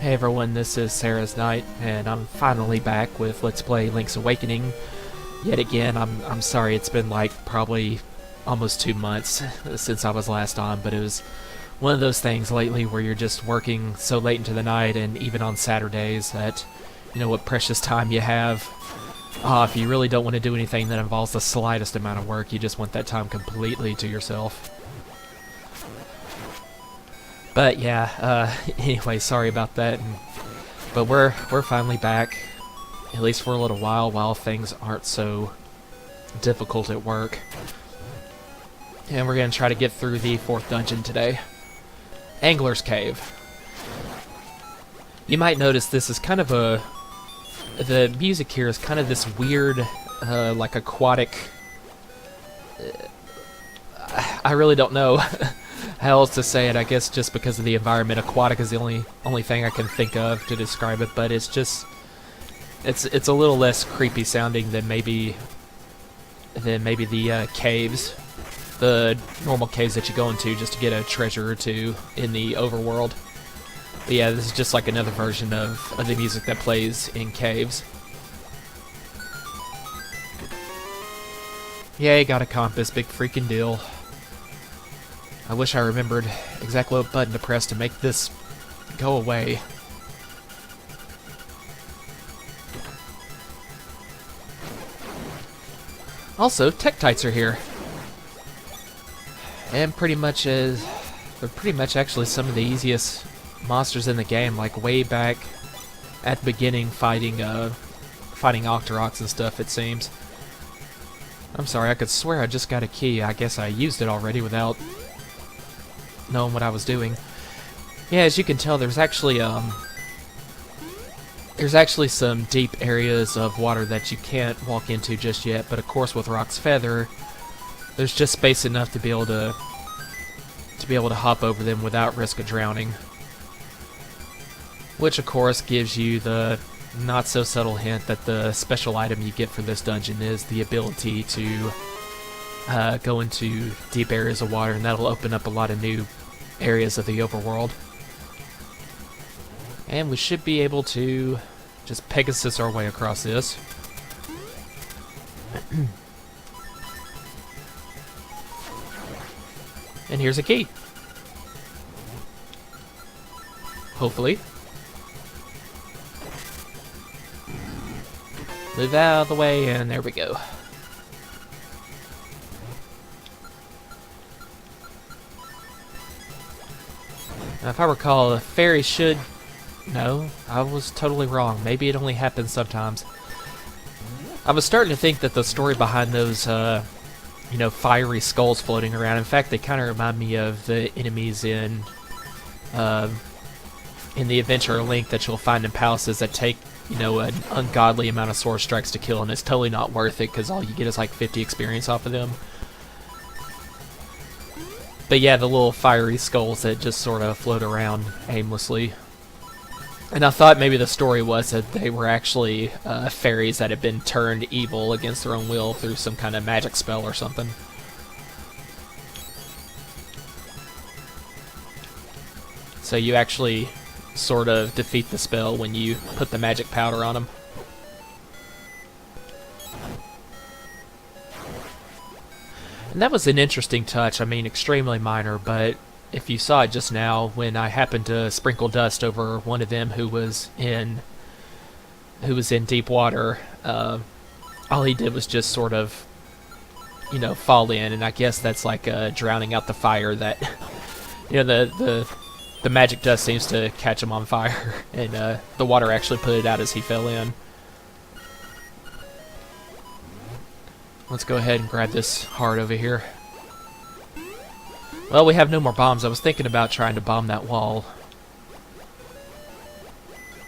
Hey everyone, this is Sarah's Night, and I'm finally back with Let's Play Link's Awakening. Yet again, I'm sorry it's been like probably almost 2 months since I was last on, but it was one of those things lately where you're just working so late into the night, and even on Saturdays that, you know, what precious time you have. If you really don't want to do anything that involves the slightest amount of work, you just want that time completely to yourself. But yeah, anyway, sorry about that. But we're finally back, at least for a little while things aren't so difficult at work. And we're gonna try to get through the 4th dungeon today. Angler's Cave. You might notice this is kind of the music here is kind of this weird, like aquatic. I really don't know how else to say it. I guess just because of the environment, aquatic is the only thing I can think of to describe it. But it's just it's a little less creepy sounding than maybe the caves, the normal caves that you go into just to get a treasure or two in the overworld. But yeah, this is just like another version of the music that plays in caves. Yay, got a compass, big freaking deal. I wish I remembered exactly what button to press to make this go away. Also, Tektites are here. And they're pretty much actually some of the easiest monsters in the game, like way back at the beginning fighting Octoroks and stuff, it seems. I'm sorry, I could swear I just got a key. I guess I used it already without knowing what I was doing. Yeah, as you can tell, there's actually some deep areas of water that you can't walk into just yet, but of course with Rock's Feather, there's just space enough to be able to hop over them without risk of drowning. Which of course gives you the not so subtle hint that the special item you get for this dungeon is the ability to go into deep areas of water, and that'll open up a lot of new areas of the overworld. And we should be able to just Pegasus our way across this. And here's a key. Hopefully. Move out of the way, and there we go. Now, if I recall, a fairy should... No, I was totally wrong. Maybe it only happens sometimes. I was starting to think that the story behind those, you know, fiery skulls floating around, in fact, they kind of remind me of the enemies in the Adventure Link that you'll find in palaces that take, you know, an ungodly amount of sword strikes to kill, and it's totally not worth it because all you get is like 50 experience off of them. But yeah, the little fiery skulls that just sort of float around aimlessly. And I thought maybe the story was that they were actually fairies that had been turned evil against their own will through some kind of magic spell or something. So you actually sort of defeat the spell when you put the magic powder on them. And that was an interesting touch. I mean, extremely minor, but if you saw it just now, when I happened to sprinkle dust over one of them who was in deep water, all he did was just sort of, you know, fall in, and I guess that's like drowning out the fire that, you know, the magic dust seems to catch him on fire, and the water actually put it out as he fell in. Let's go ahead and grab this heart over here. Well, we have no more bombs. I was thinking about trying to bomb that wall,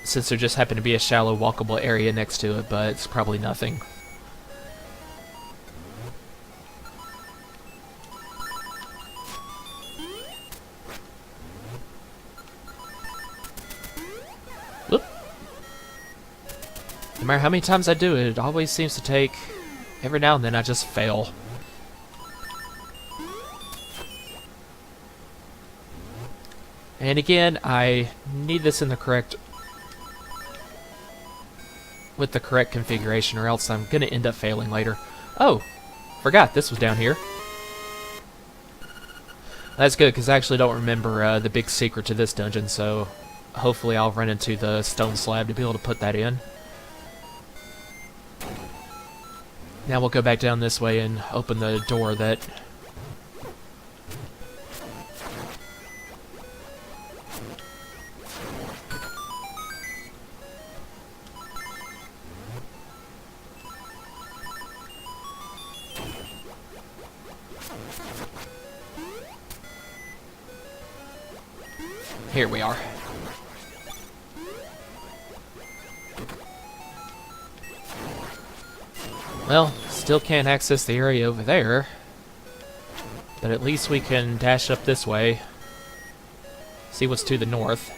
since there just happened to be a shallow walkable area next to it, but it's probably nothing. Whoop. No matter how many times I do it, it always seems to take... Every now and then I just fail. And again, I need this in the correct with the correct configuration, or else I'm gonna end up failing later. Oh, forgot this was down here. That's good, because I actually don't remember the big secret to this dungeon, so hopefully I'll run into the stone slab to be able to put that in. Now we'll go back down this way and open the door that... Here we are. Well, still can't access the area over there, but at least we can dash up this way, see what's to the north.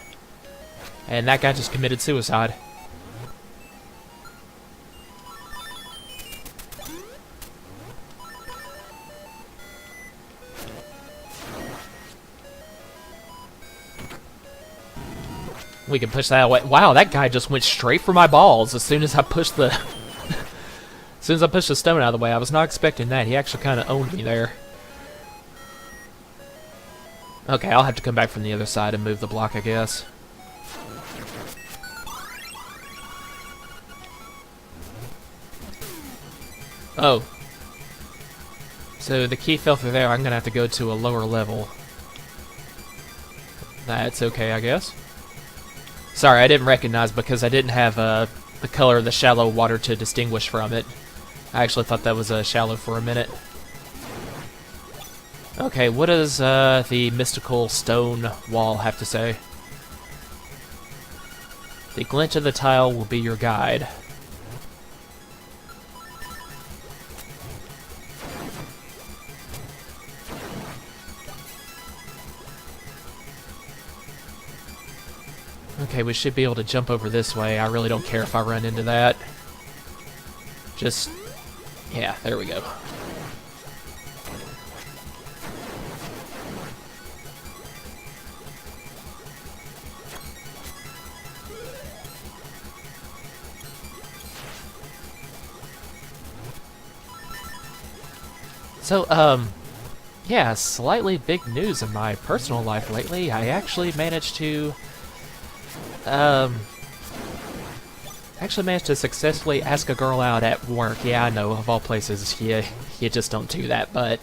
And that guy just committed suicide. We can push that away. Wow, that guy just went straight for my balls as soon as I pushed the... as soon as I pushed the stone out of the way. I was not expecting that. He actually kind of owned me there. Okay, I'll have to come back from the other side and move the block, I guess. Oh. So the key fell through there. I'm going to have to go to a lower level. That's okay, I guess. Sorry, I didn't recognize because I didn't have the color of the shallow water to distinguish from it. I actually thought that was shallow for a minute. Okay, what does the mystical stone wall have to say? The glint of the tile will be your guide. Okay, we should be able to jump over this way. I really don't care if I run into that. Just... yeah, there we go. So, yeah, slightly big news in my personal life lately. I actually managed to... actually managed to successfully ask a girl out at work. Yeah, I know, of all places, you just don't do that, but...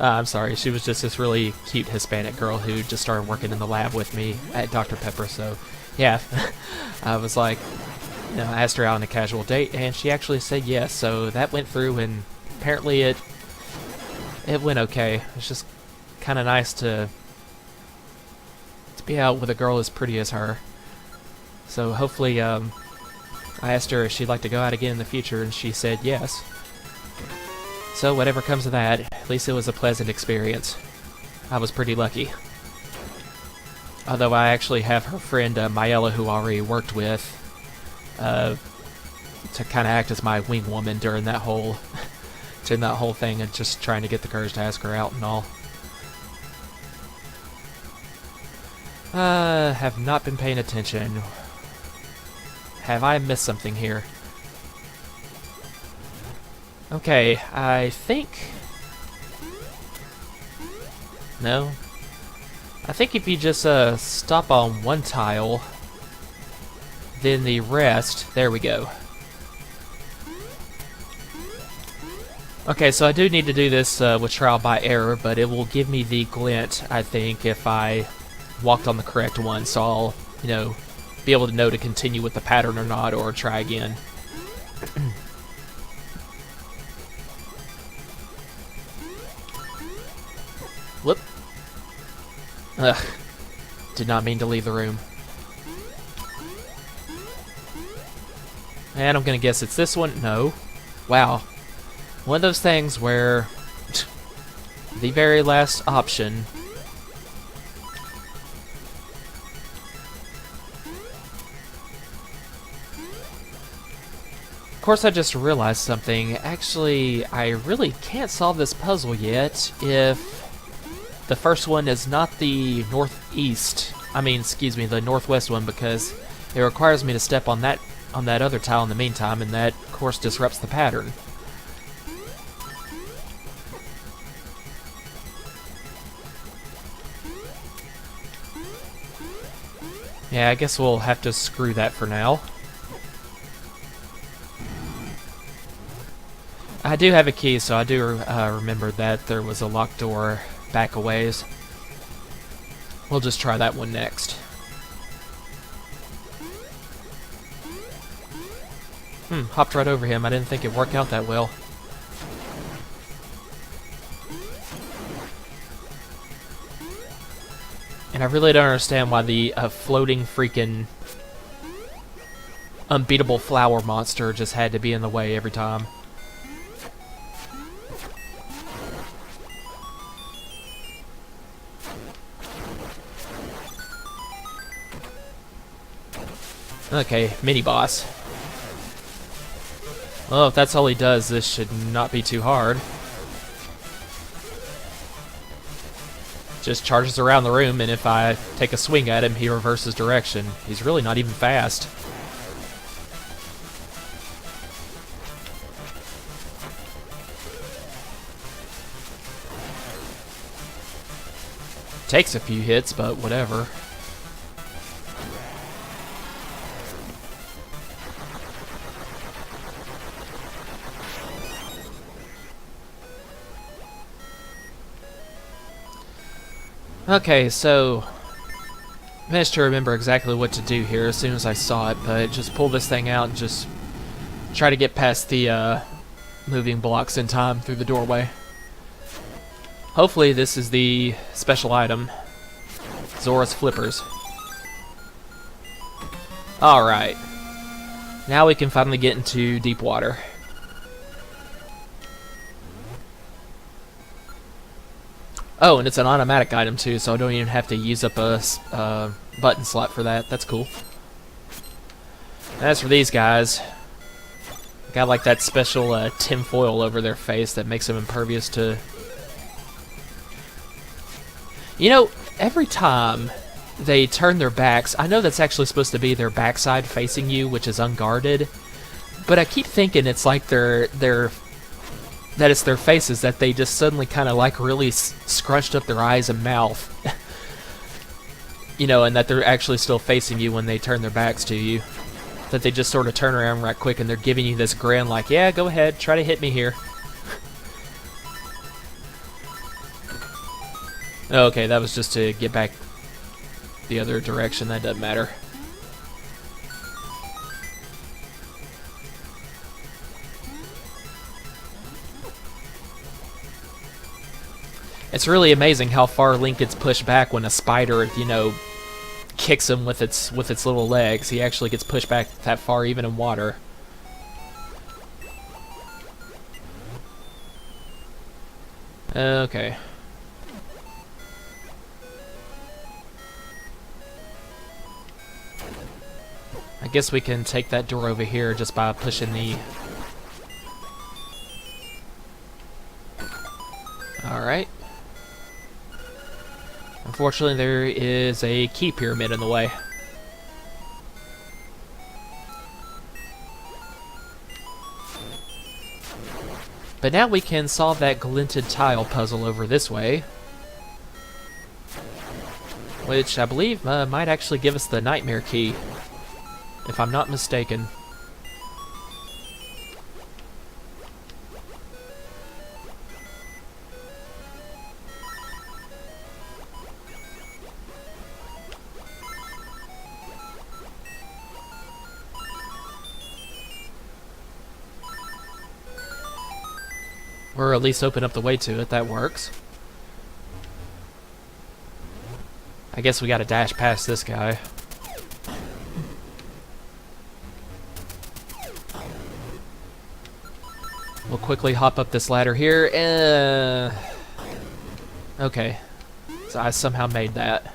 I'm sorry, she was just this really cute Hispanic girl who just started working in the lab with me at Dr. Pepper, so... yeah, I was like... you know, I asked her out on a casual date, and she actually said yes, so that went through, and apparently it went okay. It's just kind of nice to be out with a girl as pretty as her. So hopefully, I asked her if she'd like to go out again in the future, and she said yes. So whatever comes of that, at least it was a pleasant experience. I was pretty lucky. Although I actually have her friend, Mayella, who I already worked with, to kind of act as my wing woman during that whole thing, and just trying to get the courage to ask her out and all. Have not been paying attention. Have I missed something here? Okay, I think... no? I think if you just stop on one tile, then the rest... there we go. Okay, so I do need to do this with trial by error, but it will give me the glint, I think, if I walked on the correct one, so I'll, you know, be able to know to continue with the pattern or not, or try again. Whoop. Ugh. Did not mean to leave the room. And I'm gonna guess it's this one. No. Wow. One of those things where the very last option... Of course, I just realized something. Actually, I really can't solve this puzzle yet if the first one is not the northeast. I mean, excuse me, the northwest one, because it requires me to step on that on that other tile in the meantime, and that, of course, disrupts the pattern. Yeah, I guess we'll have to screw that for now. I do have a key, so I do remember that there was a locked door back a ways. We'll just try that one next. Hopped right over him. I didn't think it'd work out that well. And I really don't understand why the floating freaking unbeatable flower monster just had to be in the way every time. Okay, mini-boss. Well, if that's all he does, this should not be too hard. Just charges around the room, and if I take a swing at him, he reverses direction. He's really not even fast. Takes a few hits, but whatever. Okay, so managed to remember exactly what to do here as soon as I saw it, but just pull this thing out and just try to get past the moving blocks in time through the doorway. Hopefully this is the special item, Zora's Flippers. Alright, now we can finally get into deep water. Oh, and it's an automatic item too, so I don't even have to use up a button slot for that. That's cool. As for these guys, got like that special tin foil over their face that makes them impervious to... You know, every time they turn their backs, I know that's actually supposed to be their backside facing you, which is unguarded, but I keep thinking it's like that it's their faces, that they just suddenly kind of like really scrunched up their eyes and mouth. You know, and that they're actually still facing you when they turn their backs to you. That they just sort of turn around right quick and they're giving you this grin like, yeah, go ahead, try to hit me here. Okay, that was just to get back the other direction, that doesn't matter. It's really amazing how far Link gets pushed back when a spider, you know, kicks him with its little legs. He actually gets pushed back that far even in water. Okay. I guess we can take that door over here just by pushing the... Alright. Unfortunately, there is a key pyramid in the way. But now we can solve that glinted tile puzzle over this way, which I believe might actually give us the nightmare key, if I'm not mistaken. Or at least open up the way to it, that works. I guess we gotta dash past this guy. We'll quickly hop up this ladder here, okay. So I somehow made that.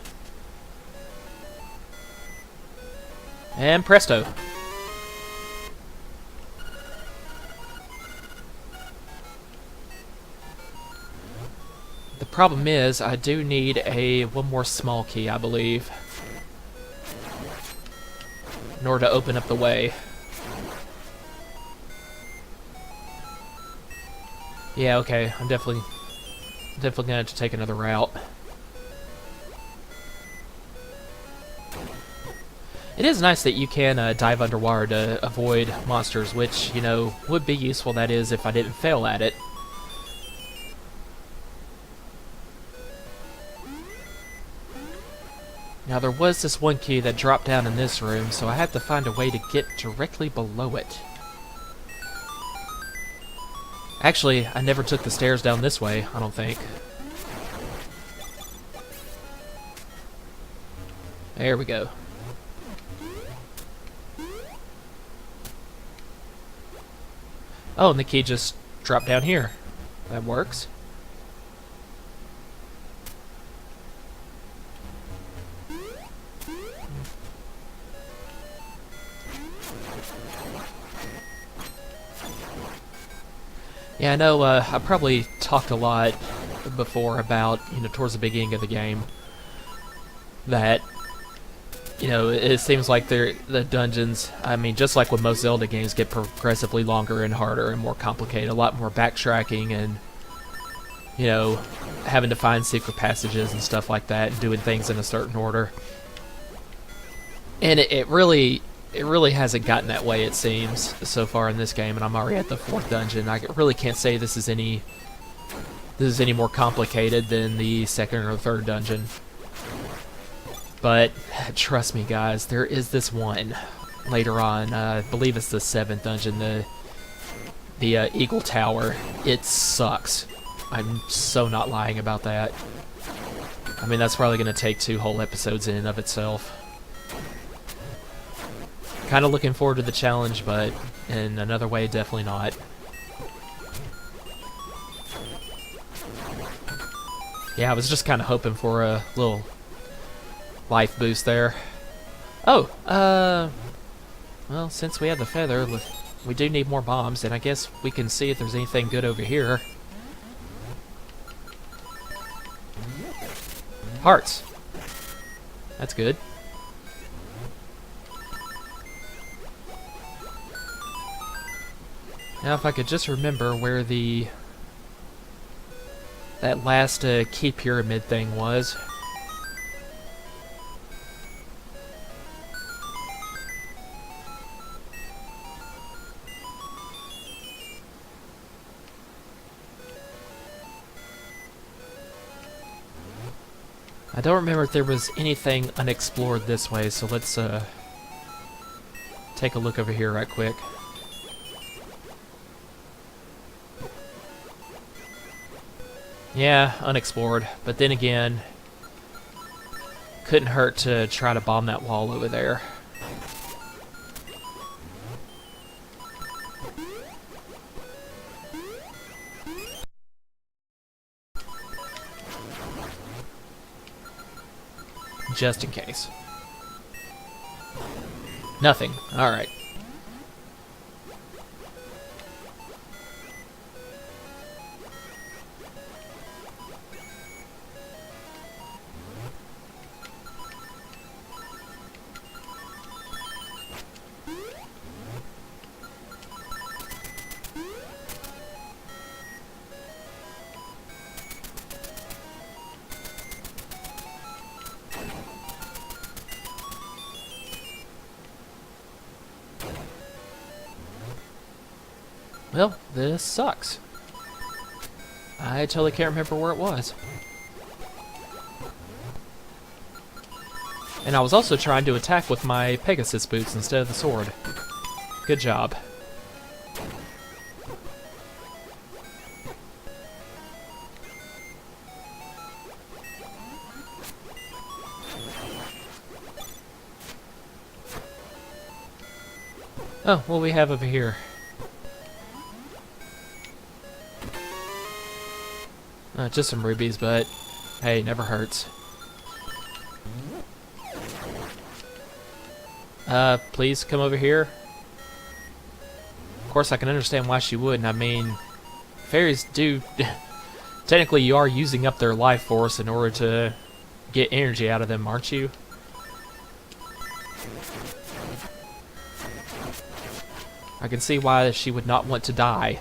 And presto. The problem is, I do need one more small key, I believe, in order to open up the way. Yeah, okay. I'm definitely gonna have to take another route. It is nice that you can dive underwater to avoid monsters, which, you know, would be useful, that is, if I didn't fail at it. Now, there was this one key that dropped down in this room, so I have to find a way to get directly below it. Actually, I never took the stairs down this way, I don't think. There we go. Oh, and the key just dropped down here. That works. Yeah, I know, I probably talked a lot before about, you know, towards the beginning of the game, that, you know, it seems like the dungeons, I mean, just like with most Zelda games, get progressively longer and harder and more complicated, a lot more backtracking and, you know, having to find secret passages and stuff like that, and doing things in a certain order. And it really hasn't gotten that way, it seems, so far in this game, and I'm already at the 4th dungeon. I really can't say this is any more complicated than the 2nd or 3rd dungeon. But trust me, guys, there is this one later on. I believe it's the 7th dungeon, the Eagle Tower. It sucks. I'm so not lying about that. I mean, that's probably going to take 2 whole episodes in and of itself. Kind of looking forward to the challenge, but in another way, definitely not. Yeah, I was just kind of hoping for a little life boost there. Oh, well, since we have the feather, we do need more bombs, and I guess we can see if there's anything good over here. Hearts. That's good. Now, if I could just remember where that last key pyramid thing was. I don't remember if there was anything unexplored this way, so let's take a look over here right quick. Yeah, unexplored, but then again, couldn't hurt to try to bomb that wall over there. Just in case. Nothing. Alright. Well, this sucks. I totally can't remember where it was. And I was also trying to attack with my Pegasus boots instead of the sword. Good job. Oh, what do we have over here? Just some rubies, but hey, never hurts. Please come over here. Of course, I can understand why she wouldn't. I mean, fairies do... Technically, you are using up their life force in order to get energy out of them, aren't you? I can see why she would not want to die.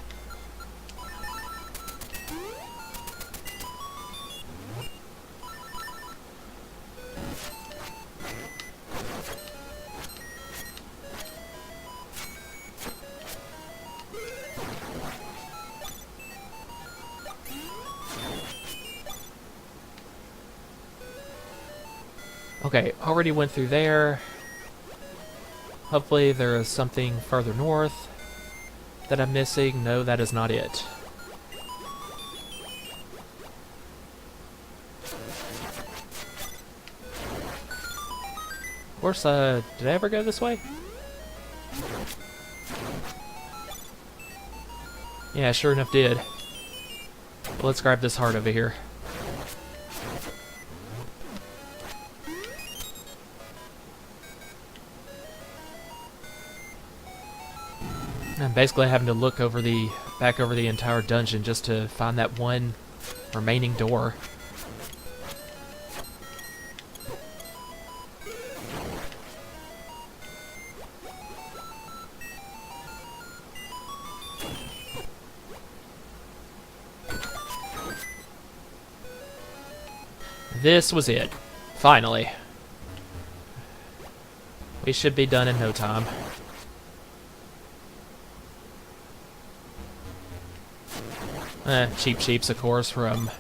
Okay, already went through there. Hopefully there is something further north that I'm missing. No, that is not it. Of course, did I ever go this way? Yeah, sure enough did. Well, let's grab this heart over here. I'm basically having to look over back over the entire dungeon just to find that one remaining door. This was it. Finally. We should be done in no time. Cheap Sheeps, of course, from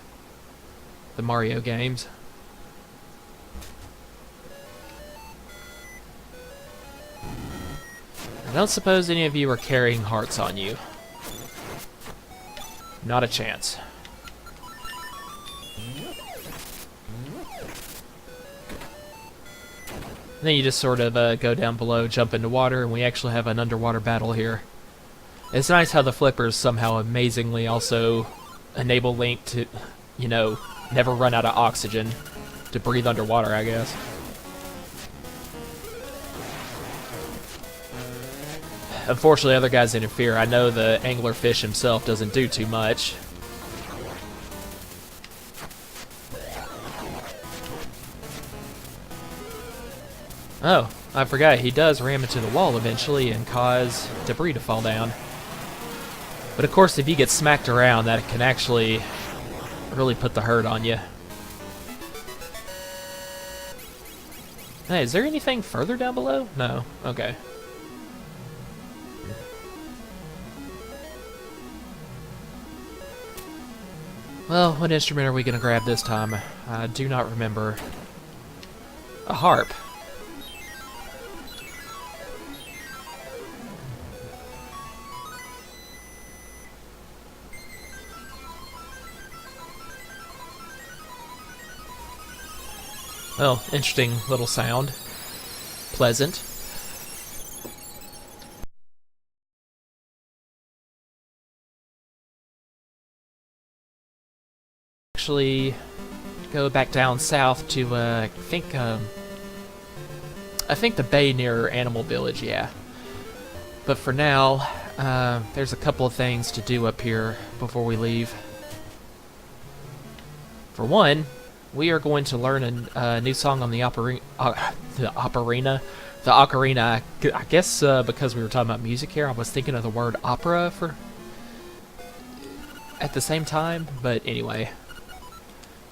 the Mario games. I don't suppose any of you are carrying hearts on you. Not a chance. And then you just sort of go down below, jump into water, and we actually have an underwater battle here. It's nice how the flippers somehow amazingly also enable Link to, you know, never run out of oxygen to breathe underwater, I guess. Unfortunately, other guys interfere. I know the anglerfish himself doesn't do too much. Oh, I forgot, he does ram into the wall eventually and cause debris to fall down. But of course, if you get smacked around, that can actually really put the hurt on you. Hey, is there anything further down below? No. Okay. Well, what instrument are we going to grab this time? I do not remember. A harp. Well, interesting little sound. Pleasant. Actually, go back down south to I think the bay near Animal Village, yeah. But for now, there's a couple of things to do up here before we leave. For one, we are going to learn a new song on the ocarina. I guess because we were talking about music here, I was thinking of the word opera for at the same time. But anyway,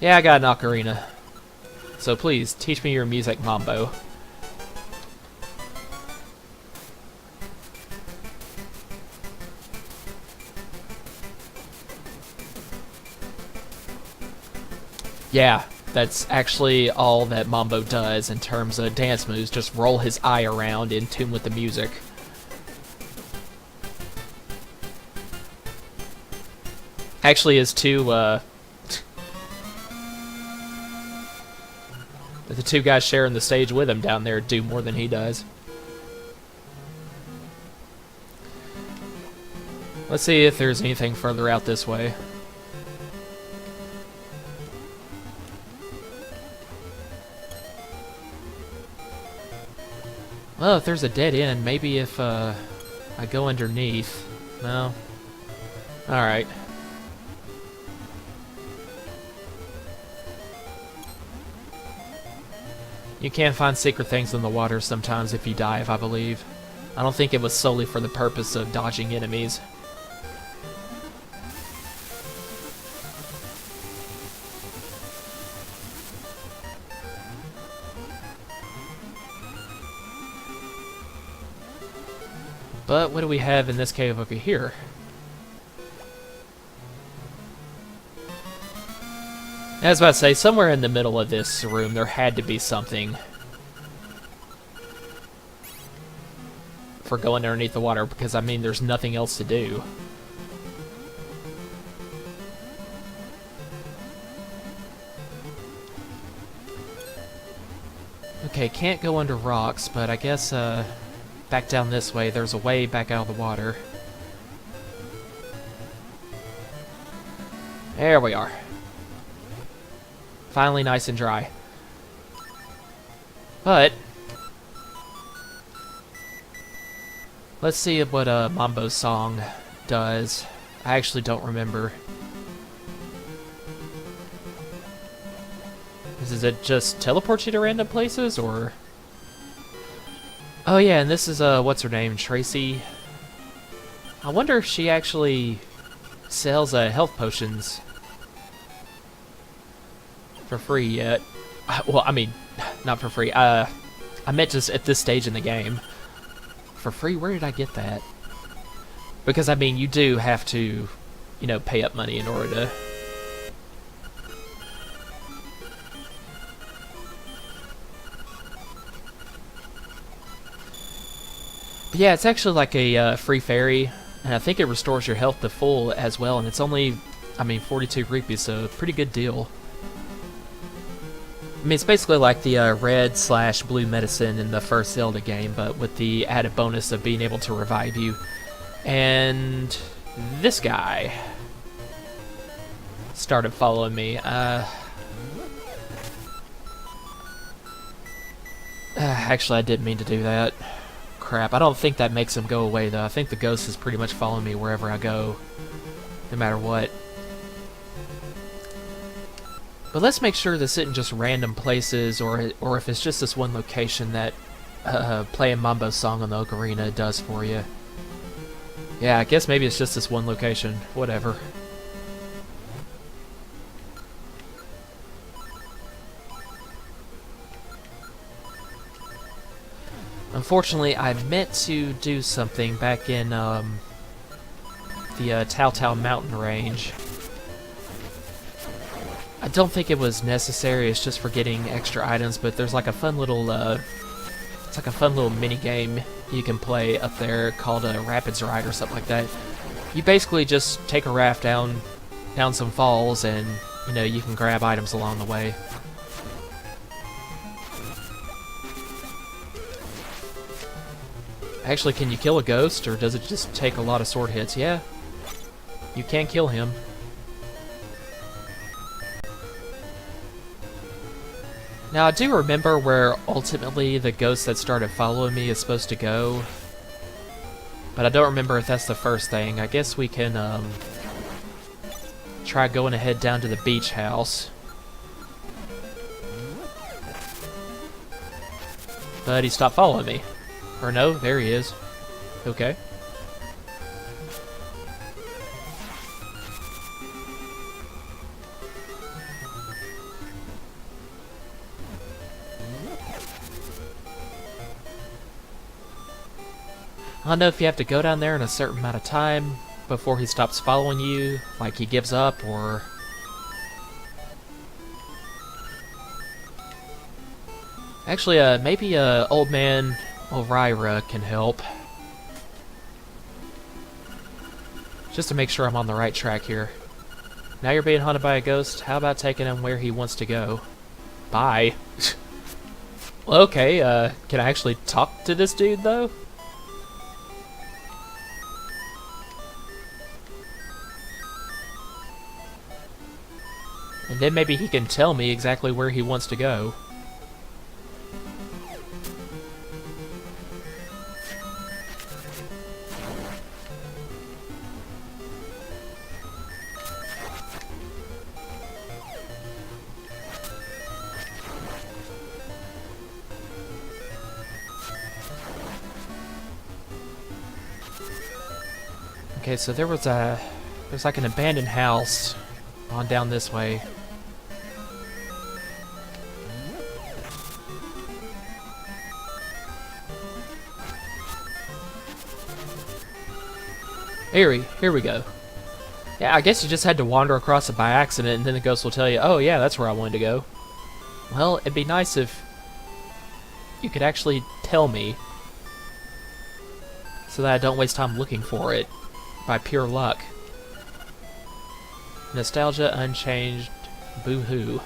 yeah, I got an ocarina. So please teach me your music, Mambo. Yeah, that's actually all that Mambo does in terms of dance moves, just roll his eye around in tune with the music. Actually, his the two guys sharing the stage with him down there do more than he does. Let's see if there's anything further out this way. Well, if there's a dead end, maybe if I go underneath. No. Alright. You can find secret things in the water sometimes if you dive, I believe. I don't think it was solely for the purpose of dodging enemies. But what do we have in this cave over here? I was about to say, somewhere in the middle of this room there had to be something for going underneath the water because, I mean, there's nothing else to do. Okay, can't go under rocks, but I guess back down this way, there's a way back out of the water. There we are. Finally nice and dry. But let's see what Mambo's song does. I actually don't remember. Does it just teleport you to random places, or? Oh yeah, and this is what's her name, Tracy. I wonder if she actually sells health potions for free yet. Well, I mean, not for free. I meant just at this stage in the game. For free? Where did I get that? Because, I mean, you do have to, you know, pay up money in order to... But yeah, it's actually like a free fairy, and I think it restores your health to full as well, and it's only, I mean, 42 rupees, so pretty good deal. I mean, it's basically like the red/blue medicine in the first Zelda game, but with the added bonus of being able to revive you. And this guy started following me. Actually, I didn't mean to do that. Crap, I don't think that makes him go away, though. I think the ghost is pretty much following me wherever I go, no matter what. But let's make sure this isn't just random places, or if it's just this one location that playing Mambo's song on the ocarina does for you. Yeah, I guess maybe it's just this one location. Whatever. Unfortunately, I meant to do something back in the Tao Tao mountain range. I don't think it was necessary, it's just for getting extra items, but there's like a fun little, it's like a fun little mini game you can play up there called a Rapids Ride or something like that. You basically just take a raft down some falls, and, you know, you can grab items along the way. Actually, can you kill a ghost, or does it just take a lot of sword hits? Yeah, you can kill him. Now, I do remember where ultimately the ghost that started following me is supposed to go, but I don't remember if that's the first thing. I guess we can try going ahead down to the beach house. But he stopped following me. Or no, there he is. Okay. I don't know if you have to go down there in a certain amount of time before he stops following you, like he gives up, or... Actually, maybe Old Man Elvira can help. Just to make sure I'm on the right track here. Now you're being hunted by a ghost, how about taking him where he wants to go? Bye. Well, okay, can I actually talk to this dude, though? And then maybe he can tell me exactly where he wants to go. Okay, so there's like an abandoned house on down this way. Here we go. Yeah, I guess you just had to wander across it by accident, and then the ghost will tell you, oh yeah, that's where I wanted to go. Well, it'd be nice if you could actually tell me. so that I don't waste time looking for it by pure luck. Nostalgia unchanged. Boo-hoo.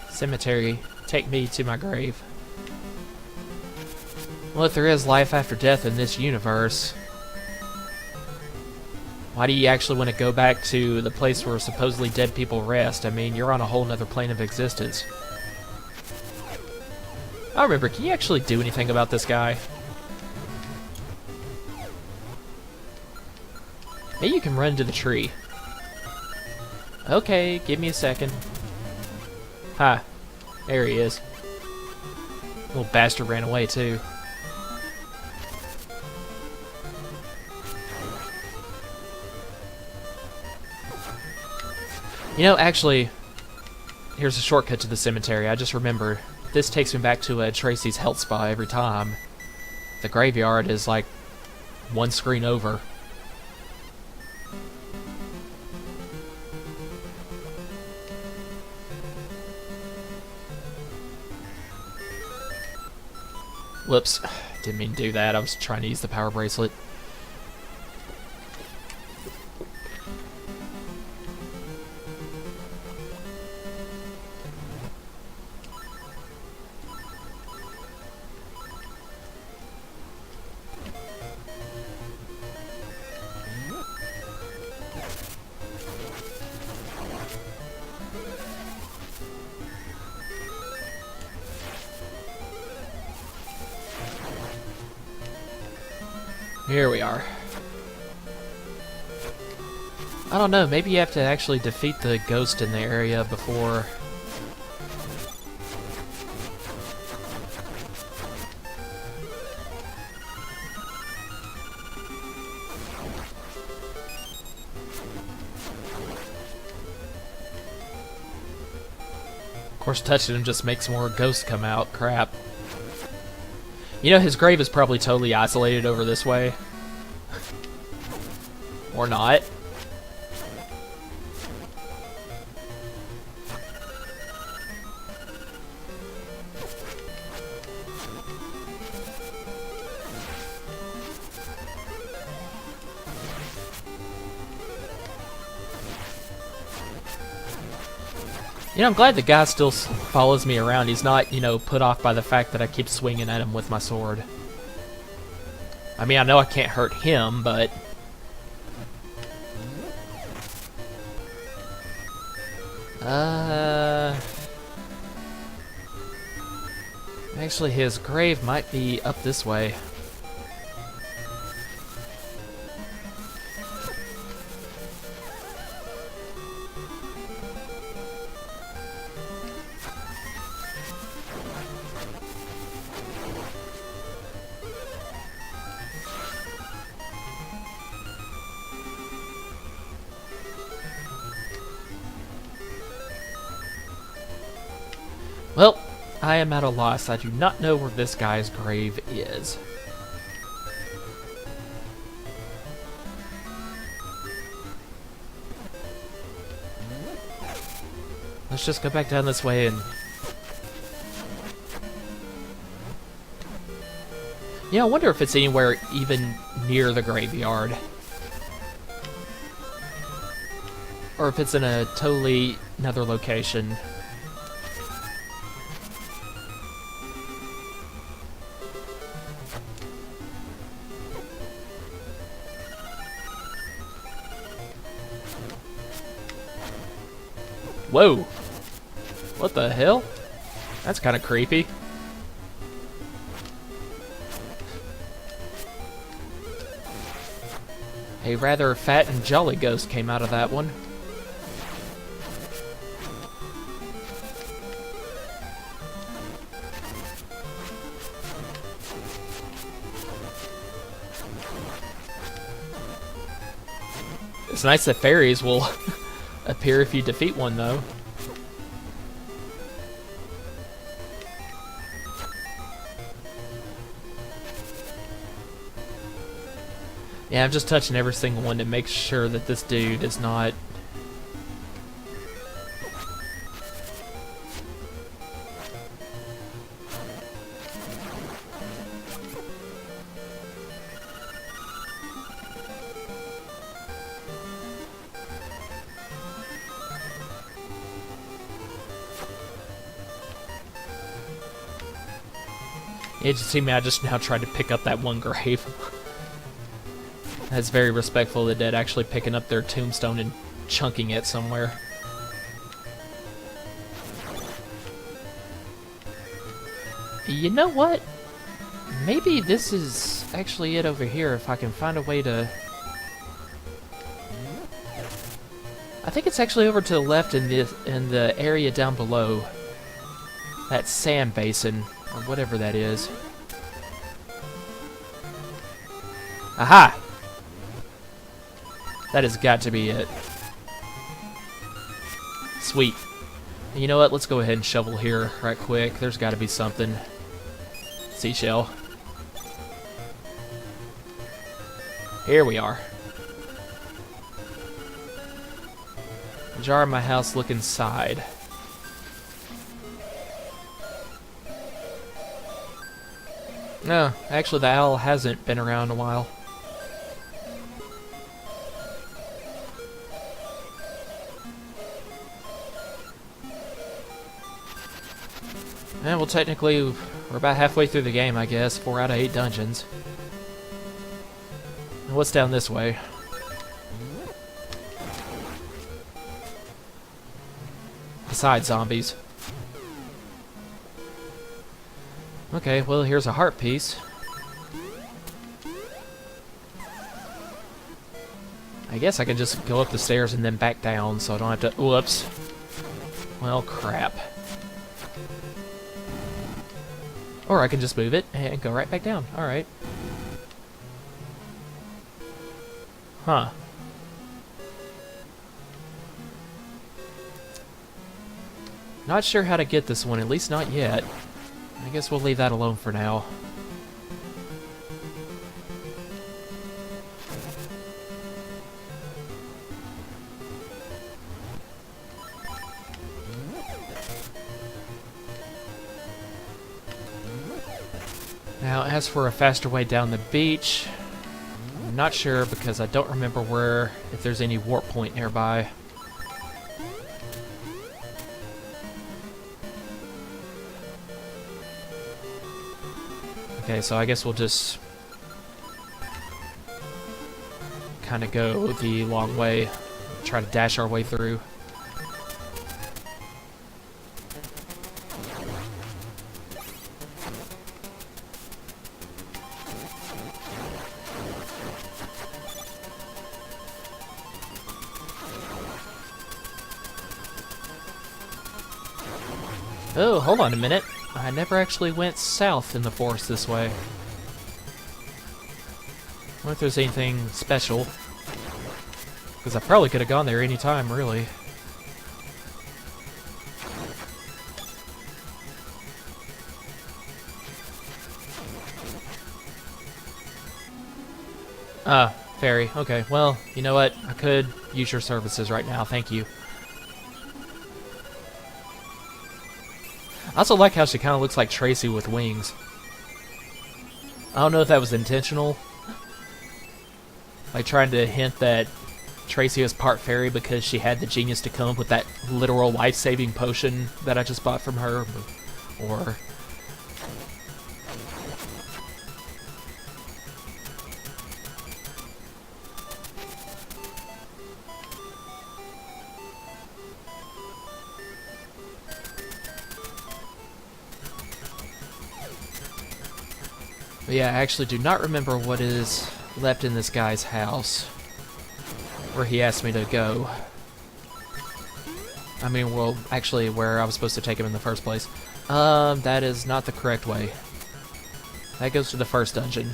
Cemetery. Take me to my grave. Well, if there is life after death in this universe, why do you actually want to go back to the place where supposedly dead people rest? I mean, you're on a whole nother plane of existence. I remember, can you actually do anything about this guy? Maybe you can run to the tree. Okay, give me a second. Ha. There he is. Little bastard ran away, too. You know, actually, here's a shortcut to the cemetery. I just remembered. This takes me back to Tracy's health spa every time. The graveyard is like one screen over. Whoops. Didn't mean to do that. I was trying to use the power bracelet. Here we are. I don't know, maybe you have to actually defeat the ghost in the area before... Of course, touching him just makes more ghosts come out. Crap. You know, his grave is probably totally isolated over this way. Or not. You know, I'm glad the guy still follows me around. He's not, you know, put off by the fact that I keep swinging at him with my sword. I mean, I know I can't hurt him, but... Actually, his grave might be up this way. Well, I am at a loss. I do not know where this guy's grave is. Let's just go back down this way and... Yeah, I wonder if it's anywhere even near the graveyard. Or if it's in a totally another location. Whoa! What the hell? That's kind of creepy. A rather fat and jolly ghost came out of that one. It's nice that fairies will appear if you defeat one, though. Yeah, I'm just touching every single one to make sure that this dude is not... You just see me, I just now tried to pick up that one grave. That's very respectful of the dead, actually picking up their tombstone and chunking it somewhere. You know what? Maybe this is actually it over here, if I can find a way to... I think it's actually over to the left in the area down below. That sand basin, or whatever that is. Aha! That has got to be it. Sweet. And you know what? Let's go ahead and shovel here right quick. There's got to be something. Seashell. Here we are. Jar of my house, look inside. No, actually the owl hasn't been around in a while. And well, technically, we're about halfway through the game, I guess. 4 out of 8 dungeons. And what's down this way? Besides zombies. Okay, well, here's a heart piece. I guess I can just go up the stairs and then back down, so I don't have to... Whoops. Well, crap. Or I can just move it and go right back down. Alright. Huh. Not sure how to get this one, at least not yet. I guess we'll leave that alone for now. Now, as for a faster way down the beach, I'm not sure because I don't remember if there's any warp point nearby. Okay, so I guess we'll just kind of go the long way, try to dash our way through. Oh, hold on a minute. I never actually went south in the forest this way. I wonder if there's anything special. Because I probably could have gone there any time, really. Ah, ferry. Okay, well, you know what? I could use your services right now. Thank you. I also like how she kind of looks like Tracy with wings. I don't know if that was intentional. Like trying to hint that Tracy was part fairy because she had the genius to come up with that literal life-saving potion that I just bought from her. Or... But yeah, I actually do not remember what is left in this guy's house. Where he asked me to go. I mean, well, actually, where I was supposed to take him in the first place. That is not the correct way. That goes to the first dungeon.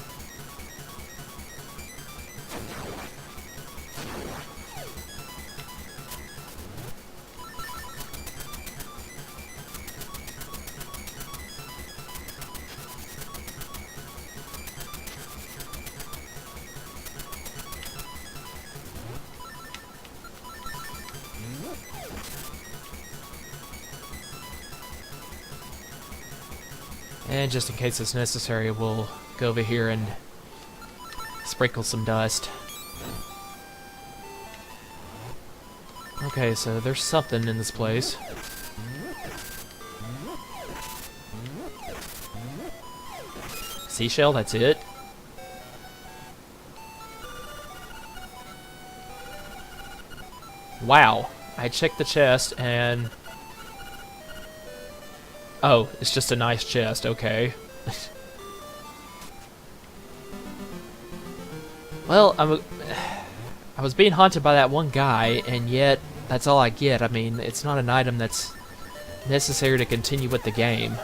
And just in case it's necessary, we'll go over here and sprinkle some dust. Okay, so there's something in this place. Seashell, that's it? Wow. I checked the chest and... Oh, it's just a nice chest, okay. Well, I was being haunted by that one guy, and yet that's all I get. I mean, it's not an item that's necessary to continue with the game.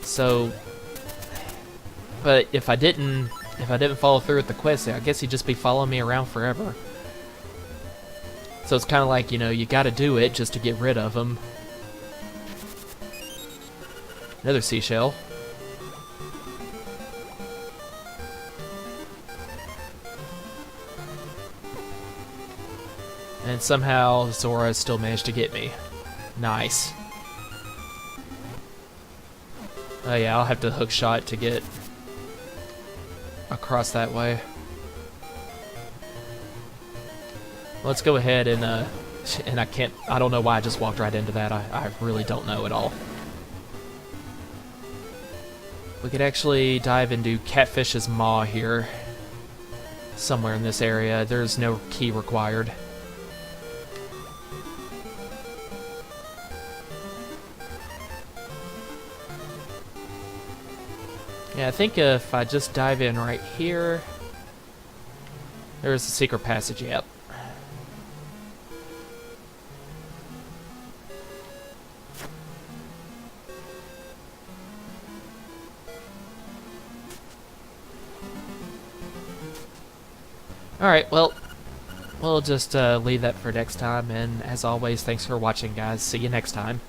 So, but if I didn't follow through with the quest, I guess he'd just be following me around forever. So it's kind of like, you know, you gotta do it just to get rid of him. Another seashell. And somehow Zora still managed to get me. Nice. Oh yeah, I'll have to hook shot to get across that way. Let's go ahead and I don't know why I just walked right into that. I really don't know at all. We could actually dive into Catfish's Maw here. Somewhere in this area. There's no key required. Yeah, I think if I just dive in right here, there's a secret passage, yep. Alright, well, we'll just leave that for next time, and as always, thanks for watching, guys. See you next time.